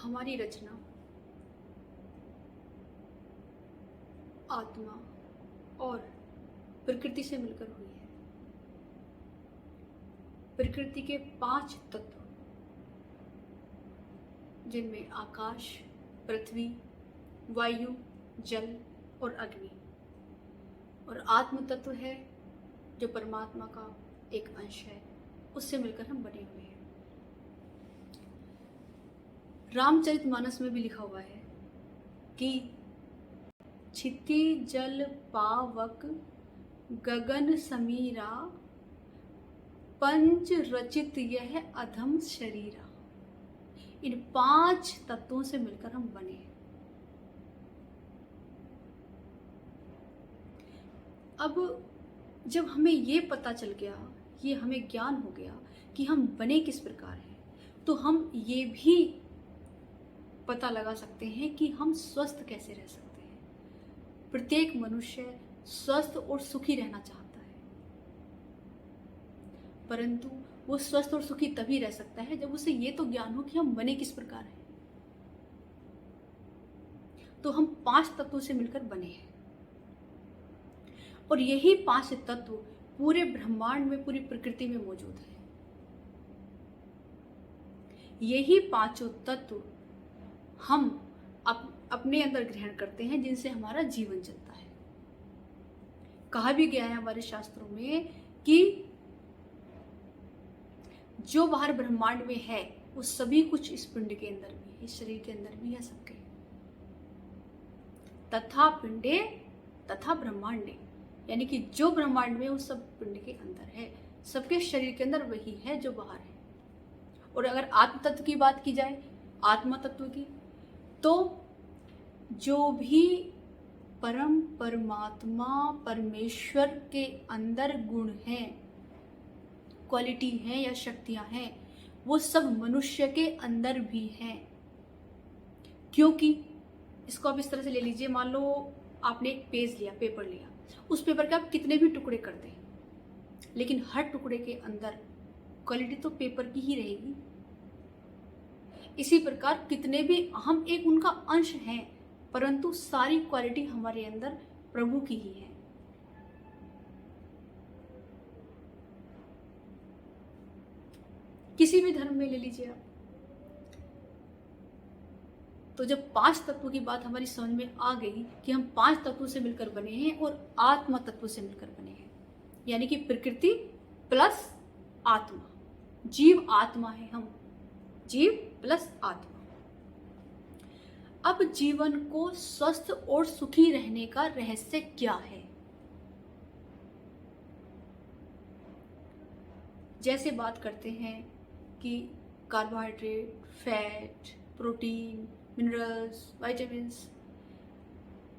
हमारी रचना आत्मा और प्रकृति से मिलकर हुई है। प्रकृति के 5 तत्व जिनमें आकाश, पृथ्वी, वायु, जल और अग्नि, और आत्म तत्व है जो परमात्मा का एक अंश है, उससे मिलकर हम बने हुए हैं। रामचरितमानस में भी लिखा हुआ है कि क्षिति जल पावक गगन समीरा, पंच रचित यह अधम शरीरा। इन 5 तत्वों से मिलकर हम बने हैं। अब जब हमें ये पता चल गया, ये हमें ज्ञान हो गया कि हम बने किस प्रकार हैं, तो हम ये भी पता लगा सकते हैं कि हम स्वस्थ कैसे रह सकते हैं। प्रत्येक मनुष्य स्वस्थ और सुखी रहना चाहता है, परंतु वो स्वस्थ और सुखी तभी रह सकता है जब उसे ये तो ज्ञान हो कि हम बने किस प्रकार हैं। तो हम 5 तत्वों से मिलकर बने हैं, और यही 5 तत्व पूरे ब्रह्मांड में, पूरी प्रकृति में मौजूद है। यही 5 तत्व हम अपने अंदर ग्रहण करते हैं, जिनसे हमारा जीवन चलता है। कहा भी गया है हमारे शास्त्रों में कि जो बाहर ब्रह्मांड में है वो सभी कुछ इस पिंड के अंदर भी है, इस शरीर के अंदर भी है सबके। तथा पिंडे तथा ब्रह्मांडे, यानी कि जो ब्रह्मांड में वो सब पिंड के अंदर है, सबके शरीर के अंदर वही है जो बाहर है। और अगर आत्म तत्व की बात की जाए, आत्मा तत्व की, तो जो भी परमात्मा परमेश्वर के अंदर गुण हैं, क्वालिटी हैं या शक्तियां हैं, वो सब मनुष्य के अंदर भी हैं। क्योंकि इसको आप इस तरह से ले लीजिए, मान लो आपने एक पेज लिया, पेपर लिया, उस पेपर के आप कितने भी टुकड़े कर दें, लेकिन हर टुकड़े के अंदर क्वालिटी तो पेपर की ही रहेगी। इसी प्रकार कितने भी हम एक उनका अंश हैं, परंतु सारी क्वालिटी हमारे अंदर प्रभु की ही है। किसी भी धर्म में ले लीजिए आप, तो जब 5 तत्वों की बात हमारी समझ में आ गई कि हम 5 तत्वों से मिलकर बने हैं और आत्मा तत्व से मिलकर बने हैं, यानी कि प्रकृति प्लस आत्मा, जीव आत्मा है हम, जीव प्लस आत्मा। अब जीवन को स्वस्थ और सुखी रहने का रहस्य क्या है? जैसे बात करते हैं कि carbohydrate, fat, protein, minerals, vitamins,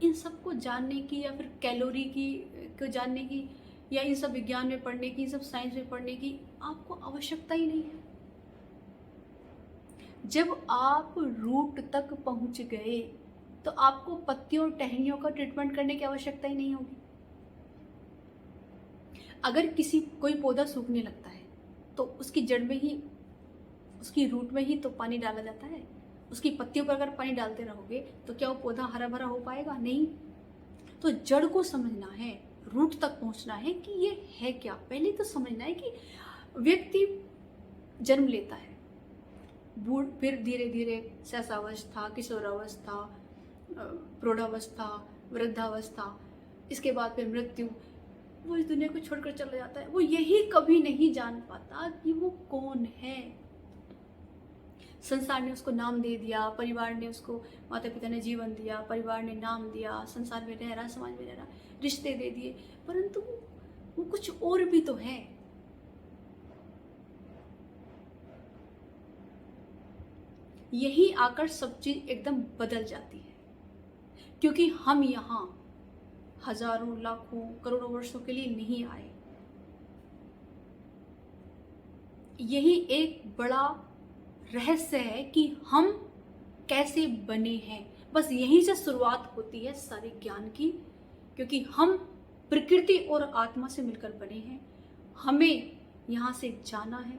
इन सब को जानने की, या फिर कैलोरी को जानने की, या इन सब विज्ञान में पढ़ने की, इन सब साइंस में पढ़ने की आपको आवश्यकता ही नहीं है। जब आप रूट तक पहुंच गए तो आपको पत्तियों और टहनियों का ट्रीटमेंट करने की आवश्यकता ही नहीं होगी। अगर कोई पौधा सूखने लगता है तो उसकी जड़ में ही, उसकी रूट में ही तो पानी डाला जाता है। उसकी पत्तियों पर अगर पानी डालते रहोगे तो क्या वो पौधा हरा भरा हो पाएगा? नहीं। तो जड़ को समझना है, रूट तक पहुंचना है कि ये है क्या। पहले तो समझना है कि व्यक्ति जन्म लेता है, फिर धीरे धीरे शैशवावस्था, किशोरावस्था, प्रौढ़ावस्था, वृद्धावस्था, इसके बाद फिर मृत्यु। वो इस दुनिया को छोड़कर चला जाता है। वो यही कभी नहीं जान पाता कि वो कौन है। संसार ने उसको नाम दे दिया, परिवार ने उसको, माता पिता ने जीवन दिया, परिवार ने नाम दिया, संसार में रह रहा, समाज में रह रहा, रिश्ते दे दिए, परंतु वो कुछ और भी तो है। यही आकर सब चीज एकदम बदल जाती है, क्योंकि हम यहाँ हजारों, लाखों, करोड़ों वर्षों के लिए नहीं आए। यही एक बड़ा रहस्य है कि हम कैसे बने हैं। बस यहीं से शुरुआत होती है सारे ज्ञान की, क्योंकि हम प्रकृति और आत्मा से मिलकर बने हैं। हमें यहाँ से जाना है।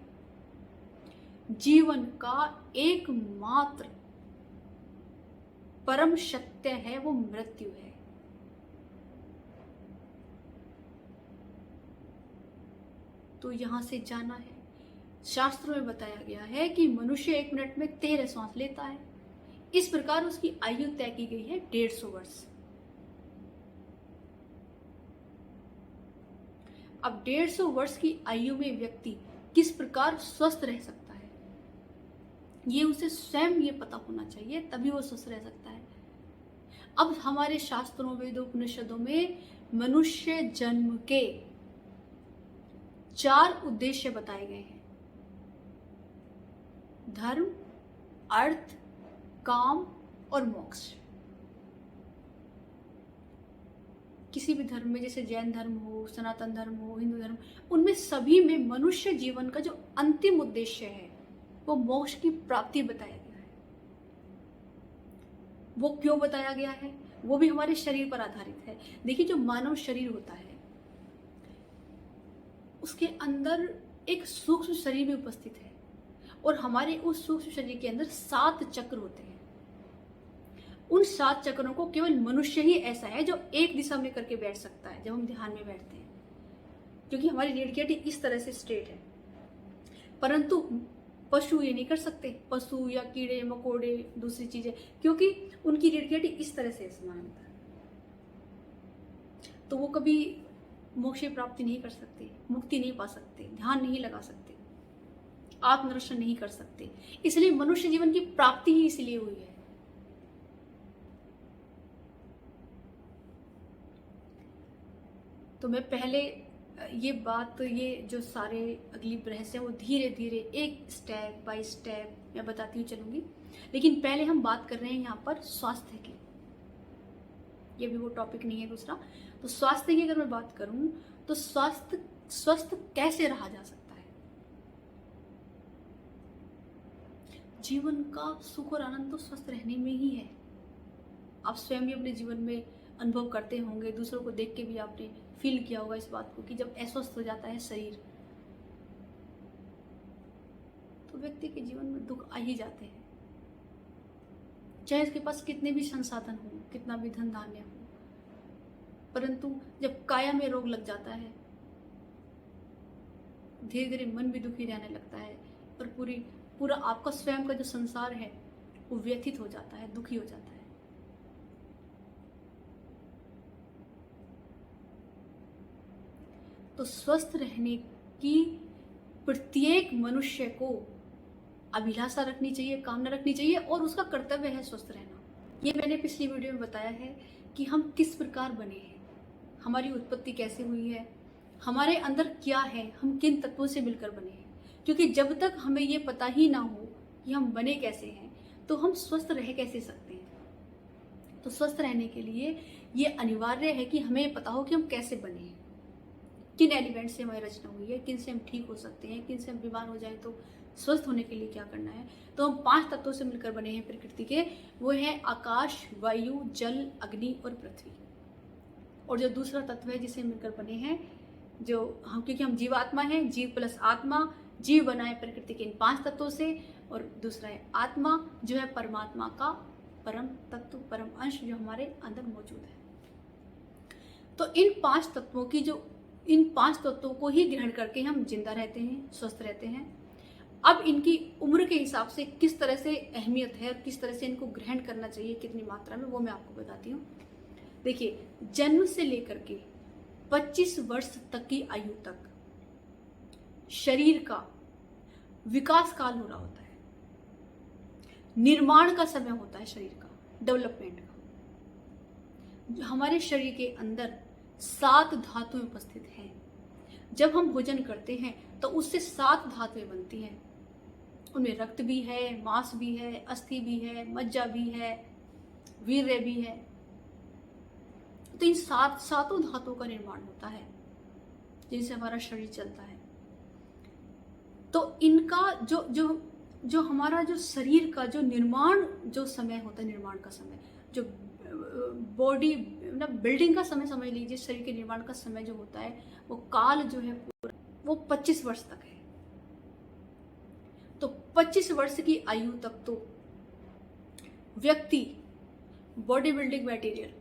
जीवन का एकमात्र परम सत्य है वो मृत्यु है। तो यहां से जाना है। शास्त्रों में बताया गया है कि मनुष्य 1 मिनट में 13 श्वास लेता है। इस प्रकार उसकी आयु तय की गई है 150 वर्ष। अब 150 वर्ष की आयु में व्यक्ति किस प्रकार स्वस्थ रह सकता है, ये उसे स्वयं ये पता होना चाहिए, तभी वो स्वस्थ रह सकता है। अब हमारे शास्त्रों, वेदों, उपनिषदों में मनुष्य जन्म के 4 उद्देश्य बताए गए हैं: धर्म, अर्थ, काम और मोक्ष। किसी भी धर्म में, जैसे जैन धर्म हो, सनातन धर्म हो, हिंदू धर्म, उनमें सभी में मनुष्य जीवन का जो अंतिम उद्देश्य है वो मोक्ष की प्राप्ति बताया गया है। वो क्यों बताया गया है? वो भी हमारे शरीर पर आधारित है। देखिए, जो मानव शरीर होता है उसके अंदर एक सूक्ष्म शरीर भी उपस्थित है, और हमारे उस सूक्ष्म शरीर के अंदर 7 चक्र होते हैं। उन 7 चक्रों को केवल मनुष्य ही ऐसा है जो एक दिशा में करके बैठ सकता है जब हम ध्यान में बैठते हैं, क्योंकि हमारी रीढ़ की हड्डी इस तरह से स्ट्रेट है। परंतु पशु ये नहीं कर सकते, पशु या कीड़े मकोड़े, दूसरी चीजें, क्योंकि उनकी रीढ़ की हड्डी इस तरह से समान होता है, तो वो कभी मोक्ष की प्राप्ति नहीं कर सकते, मुक्ति नहीं पा सकते, ध्यान नहीं लगा सकते, आत्मदर्शन नहीं कर सकते। इसलिए मनुष्य जीवन की प्राप्ति ही इसलिए हुई है। तो मैं पहले ये जो सारे अगली रहस्य हैं वो धीरे धीरे एक स्टेप बाय स्टेप मैं बताती हुई चलूंगी। लेकिन पहले हम बात कर रहे हैं यहाँ पर स्वास्थ्य की। ये भी वो टॉपिक नहीं है दूसरा। तो स्वास्थ्य की अगर मैं बात करूं तो स्वस्थ कैसे रहा जा सकता है? जीवन का सुख और आनंद तो स्वस्थ रहने में ही है। आप स्वयं भी अपने जीवन में अनुभव करते होंगे, दूसरों को देख के भी आपने फील किया होगा इस बात को कि जब अस्वस्थ हो जाता है शरीर तो व्यक्ति के जीवन में दुख आ ही जाते हैं, चाहे उसके पास कितने भी संसाधन हो, कितना भी धन धान्य हो। परंतु जब काया में रोग लग जाता है, धीरे धीरे मन भी दुखी रहने लगता है और पूरा आपका स्वयं का जो संसार है वो व्यथित हो जाता है, दुखी हो जाता है। तो स्वस्थ रहने की प्रत्येक मनुष्य को अभिलाषा रखनी चाहिए, कामना रखनी चाहिए, और उसका कर्तव्य है स्वस्थ रहना। ये मैंने पिछली वीडियो में बताया है कि हम किस प्रकार बने हैं, हमारी उत्पत्ति कैसे हुई है, हमारे अंदर क्या है, हम किन तत्वों से मिलकर बने हैं। क्योंकि जब तक हमें ये पता ही ना हो कि हम बने कैसे हैं तो हम स्वस्थ रह कैसे सकते हैं। तो स्वस्थ रहने के लिए ये अनिवार्य है कि हमें पता हो कि हम कैसे बने हैं, किन एलिमेंट से हमारी रचना हुई है, किन से हम ठीक हो सकते हैं, किन से हम बीमार हो जाए तो स्वस्थ होने के लिए क्या करना है। तो हम 5 तत्वों से मिलकर बने हैं प्रकृति के, वो है आकाश, वायु, जल, अग्नि और पृथ्वी। और जो दूसरा तत्व है जिसे मिलकर बने हैं, क्योंकि हम जीवात्मा हैं, जीव प्लस आत्मा, जीव बना है प्रकृति के इन 5 तत्वों से, और दूसरा है आत्मा जो है परमात्मा का परम तत्व, परम अंश जो हमारे अंदर मौजूद है। तो इन 5 तत्वों को ही ग्रहण करके हम जिंदा रहते हैं, स्वस्थ रहते हैं। अब इनकी उम्र के हिसाब से किस तरह से अहमियत है और किस तरह से इनको ग्रहण करना चाहिए, कितनी मात्रा में, वो मैं आपको बताती हूँ। देखिए, जन्म से लेकर के 25 वर्ष तक की आयु तक शरीर का विकास काल हो रहा होता है, निर्माण का समय होता है शरीर का, डेवलपमेंट का। हमारे शरीर के अंदर 7 धातुएं उपस्थित हैं। जब हम भोजन करते हैं तो उससे 7 धातुएं बनती हैं। उनमें रक्त भी है, मांस भी है, अस्थि भी है, मज्जा भी है, वीर्य भी है। तो इन 7 धातुओं का निर्माण होता है जिनसे हमारा शरीर चलता है। तो इनका जो हमारा जो शरीर का जो निर्माण जो समय होता है, निर्माण का समय, जो बॉडी मतलब बिल्डिंग का समय समझ लीजिए, शरीर के निर्माण का समय जो होता है वो काल जो है पूरा वो 25 वर्ष तक है। तो 25 वर्ष की आयु तक तो व्यक्ति बॉडी बिल्डिंग मटेरियल,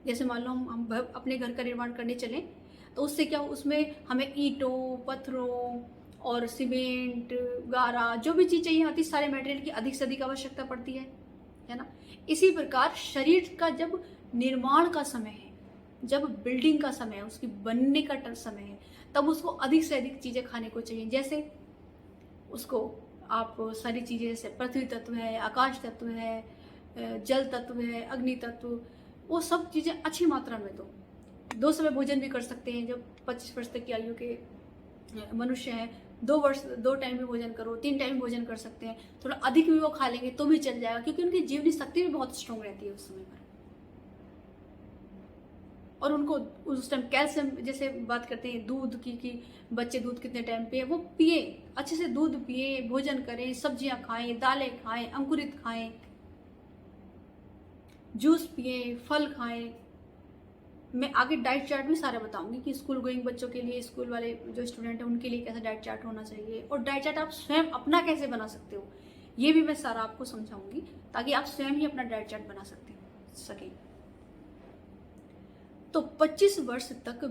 जैसे मान लो हम अपने घर का निर्माण करने चलें तो उससे क्या हो, उसमें हमें ईंटों, पत्थरों और सीमेंट, गारा, जो भी चीज़ चाहिए होती है, सारे मटेरियल की अधिक से अधिक आवश्यकता पड़ती है ना। इसी प्रकार शरीर का जब निर्माण का समय है, जब बिल्डिंग का समय है, उसकी बनने का समय है, तब उसको अधिक से अधिक चीज़ें खाने को चाहिए। जैसे उसको आप सारी चीज़ें, जैसे पृथ्वी तत्व है, आकाश तत्व है, जल तत्व है, अग्नि तत्व, वो सब चीज़ें अच्छी मात्रा में दो। 2 समय भोजन भी कर सकते हैं। जब 25 वर्ष तक की आयु के मनुष्य हैं, 2 टाइम भी भोजन करो, 3 टाइम भोजन कर सकते हैं। थोड़ा अधिक भी वो खा लेंगे तो भी चल जाएगा, क्योंकि उनकी जीवनी शक्ति भी बहुत स्ट्रांग रहती है उस समय पर। और उनको उस टाइम कैल्शियम, जैसे बात करते हैं दूध की कि बच्चे दूध कितने टाइम पिए, वो पिए, अच्छे से दूध पिए, भोजन करें, सब्जियां खाएं, दालें खाएं, अंकुरित खाएं, जूस पिए, फल खाएं। मैं आगे डाइट चार्ट भी सारा बताऊंगी कि स्कूल गोइंग बच्चों के लिए, स्कूल वाले जो स्टूडेंट हैं उनके लिए कैसा डाइट चार्ट होना चाहिए, और डाइट चार्ट आप स्वयं अपना कैसे बना सकते हो, ये भी मैं सारा आपको समझाऊंगी, ताकि आप स्वयं ही अपना डाइट चार्ट बना सकें। तो 25 वर्ष तक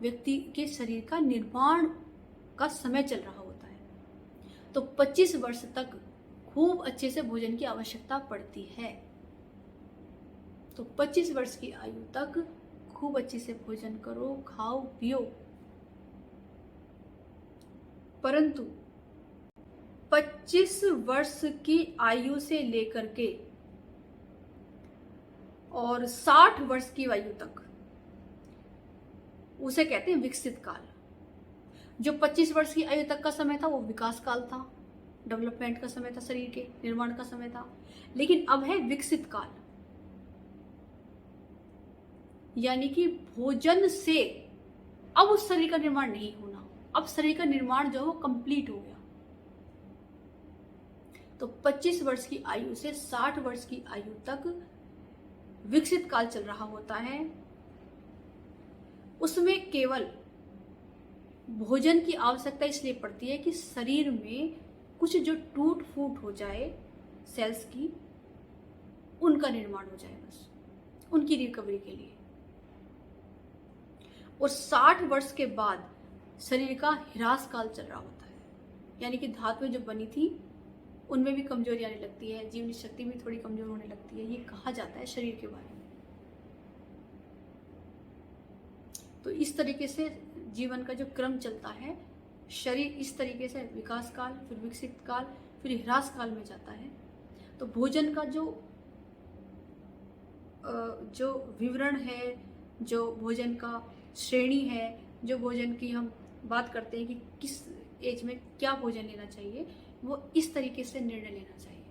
व्यक्ति के शरीर का निर्माण का समय चल रहा होता है। तो 25 वर्ष तक खूब अच्छे से भोजन की आवश्यकता पड़ती है। तो 25 वर्ष की आयु तक खूब अच्छे से भोजन करो, खाओ, पियो। परंतु 25 वर्ष की आयु से लेकर के और 60 वर्ष की आयु तक, उसे कहते हैं विकसित काल। जो 25 वर्ष की आयु तक का समय था वो विकास काल था, डेवलपमेंट का समय था, शरीर के निर्माण का समय था। लेकिन अब है विकसित काल, यानी कि भोजन से अब उस शरीर का निर्माण नहीं होना, अब शरीर का निर्माण जो है वो कंप्लीट हो गया। तो 25 वर्ष की आयु से 60 वर्ष की आयु तक विकसित काल चल रहा होता है। उसमें केवल भोजन की आवश्यकता इसलिए पड़ती है कि शरीर में कुछ जो टूट फूट हो जाए सेल्स की, उनका निर्माण हो जाए, बस उनकी रिकवरी के लिए। और 60 वर्ष के बाद शरीर का ह्रास काल चल रहा होता है, यानी कि धातुएं जो बनी थी उनमें भी कमजोरी आने लगती है, जीवनी शक्ति भी थोड़ी कमजोर होने लगती है। ये कहा जाता है शरीर के बारे में। तो इस तरीके से जीवन का जो क्रम चलता है, शरीर इस तरीके से विकास काल, फिर विकसित काल, फिर ह्रास काल में जाता है। तो भोजन का जो विवरण है, जो भोजन का श्रेणी है, जो भोजन की हम बात करते हैं कि किस एज में क्या भोजन लेना चाहिए, वो इस तरीके से निर्णय लेना चाहिए।